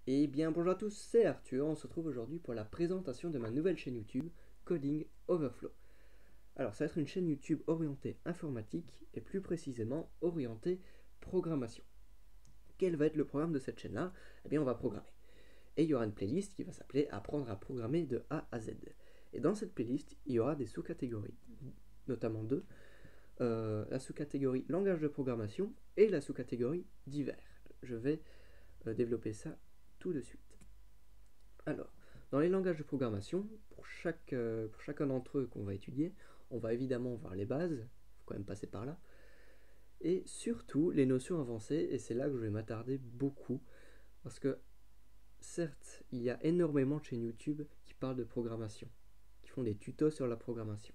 Eh bien bonjour à tous, c'est Arthur, on se retrouve aujourd'hui pour la présentation de ma nouvelle chaîne YouTube, Coding Overflow. Alors ça va être une chaîne YouTube orientée informatique et plus précisément orientée programmation. Quel va être le programme de cette chaîne-là? Eh bien on va programmer. Et il y aura une playlist qui va s'appeler Apprendre à programmer de A à Z. Et dans cette playlist, il y aura des sous-catégories, notamment deux. La sous-catégorie langage de programmation et la sous-catégorie divers. Je vais développer ça tout de suite. Alors, dans les langages de programmation, pour chacun d'entre eux qu'on va étudier, on va évidemment voir les bases, il faut quand même passer par là, et surtout les notions avancées, et c'est là que je vais m'attarder beaucoup, parce que certes, il y a énormément de chaînes YouTube qui parlent de programmation, qui font des tutos sur la programmation.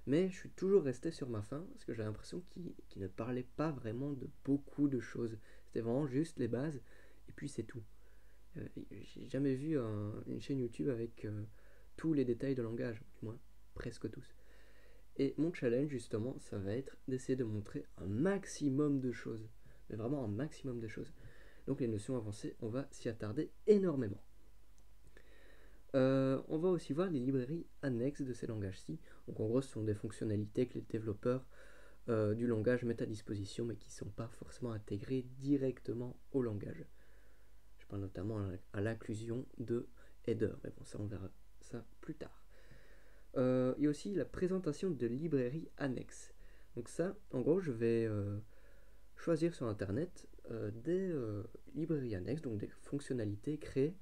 Mais je suis toujours resté sur ma faim, parce que j'ai l'impression qu'ils ne parlaient pas vraiment de beaucoup de choses. C'était vraiment juste les bases, et puis c'est tout. J'ai jamais vu une chaîne YouTube avec tous les détails de langage, du moins presque tous. Et mon challenge justement, ça va être d'essayer de montrer un maximum de choses, mais vraiment un maximum de choses. Donc les notions avancées, on va s'y attarder énormément. On va aussi voir les librairies annexes de ces langages-ci. Donc en gros, ce sont des fonctionnalités que les développeurs du langage mettent à disposition, mais qui ne sont pas forcément intégrées directement au langage. Je parle notamment à l'inclusion de header, mais bon, ça on verra ça plus tard. Il y a aussi la présentation de librairies annexes. Donc ça, en gros, je vais choisir sur Internet des librairies annexes, donc des fonctionnalités créées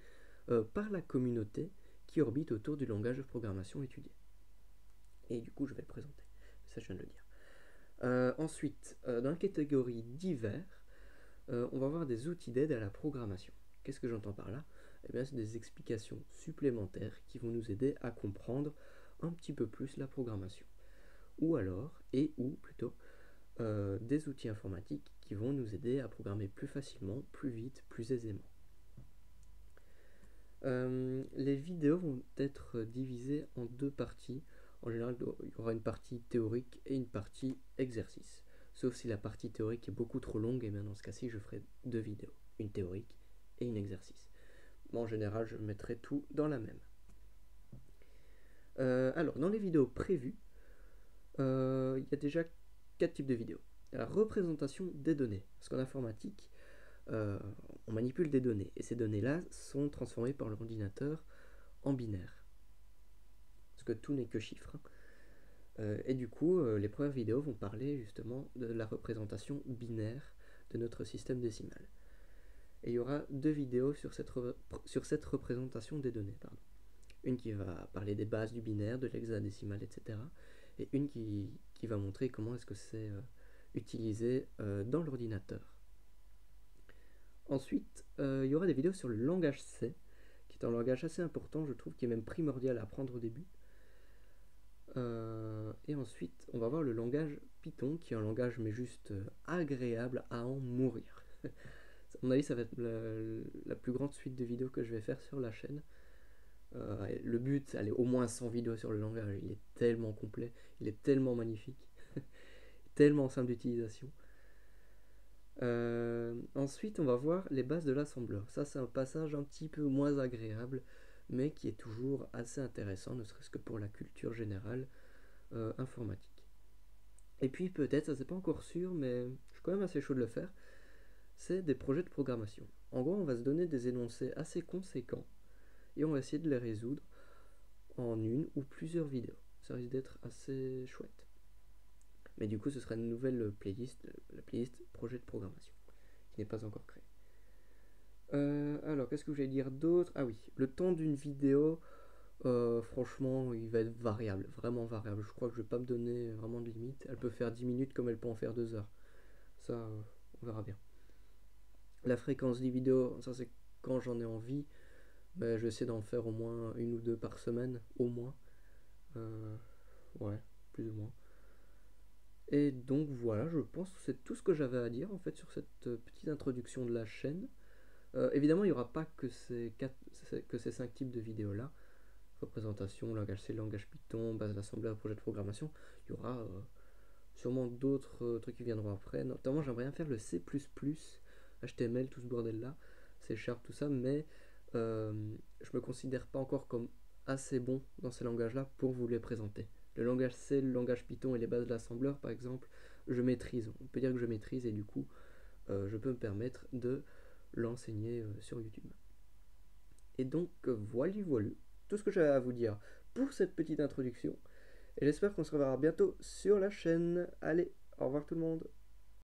par la communauté qui orbite autour du langage de programmation étudié. Et du coup, je vais le présenter. Ça, je viens de le dire. Ensuite, dans la catégorie divers, on va avoir des outils d'aide à la programmation. Qu'est-ce que j'entends par là? Eh bien, c'est des explications supplémentaires qui vont nous aider à comprendre un petit peu plus la programmation. Ou alors, ou plutôt, des outils informatiques qui vont nous aider à programmer plus facilement, plus vite, plus aisément. Les vidéos vont être divisées en deux parties. En général, il y aura une partie théorique et une partie exercice. Sauf si la partie théorique est beaucoup trop longue, et bien dans ce cas-ci, je ferai deux vidéos. Une théorique et une exercice. Mais en général, je mettrai tout dans la même. Alors, dans les vidéos prévues, il y a déjà 4 types de vidéos. La représentation des données. Parce qu'en informatique, on manipule des données. Et ces données-là sont transformées par l'ordinateur en binaire. Parce que tout n'est que chiffres. Et du coup, les premières vidéos vont parler justement de la représentation binaire de notre système décimal. Et il y aura deux vidéos sur cette représentation des données. Pardon. Une qui va parler des bases du binaire, de l'hexadécimal, etc. Et une qui va montrer comment est-ce que c'est utilisé dans l'ordinateur. Ensuite, il y aura des vidéos sur le langage C, qui est un langage assez important, je trouve, qui est même primordial à apprendre au début. Et ensuite, on va voir le langage Python, qui est un langage mais juste agréable à en mourir. À mon avis, ça va être la plus grande suite de vidéos que je vais faire sur la chaîne. Le but, c'est aller au moins 100 vidéos sur le langage. Il est tellement complet, il est tellement magnifique, tellement simple d'utilisation. Ensuite, on va voir les bases de l'assembleur. Ça, c'est un passage un petit peu moins agréable, mais qui est toujours assez intéressant, ne serait-ce que pour la culture générale informatique. Et puis peut-être, ça c'est pas encore sûr, mais je suis quand même assez chaud de le faire, c'est des projets de programmation. En gros, on va se donner des énoncés assez conséquents et on va essayer de les résoudre en une ou plusieurs vidéos. Ça risque d'être assez chouette. Mais du coup, ce sera une nouvelle playlist, la playlist projet de programmation, qui n'est pas encore créée. Alors, qu'est-ce que je vais dire d'autre? Ah oui, le temps d'une vidéo, franchement, il va être variable, vraiment variable. Je crois que je vais pas me donner vraiment de limite. Elle peut faire 10 minutes comme elle peut en faire 2 heures. Ça, on verra bien. La fréquence des vidéos, ça c'est quand j'en ai envie. Mais je vais essayer d'en faire au moins une ou deux par semaine, au moins. Ouais, plus ou moins. Et donc voilà, je pense que c'est tout ce que j'avais à dire en fait sur cette petite introduction de la chaîne. Évidemment, il n'y aura pas que ces 5 types de vidéos là. Représentation, langage C, langage Python, base d'assembleur, projet de programmation. Il y aura sûrement d'autres trucs qui viendront après. Notamment, j'aimerais bien faire le C++, HTML, tout ce bordel là. C Sharp, tout ça, mais je me considère pas encore comme assez bon dans ces langages-là pour vous les présenter. Le langage C, le langage Python et les bases de l'assembleur, par exemple, je maîtrise. On peut dire que je maîtrise et du coup, je peux me permettre de l'enseigner sur YouTube. Et donc, voilà, tout ce que j'avais à vous dire pour cette petite introduction. Et j'espère qu'on se reverra bientôt sur la chaîne. Allez, au revoir tout le monde.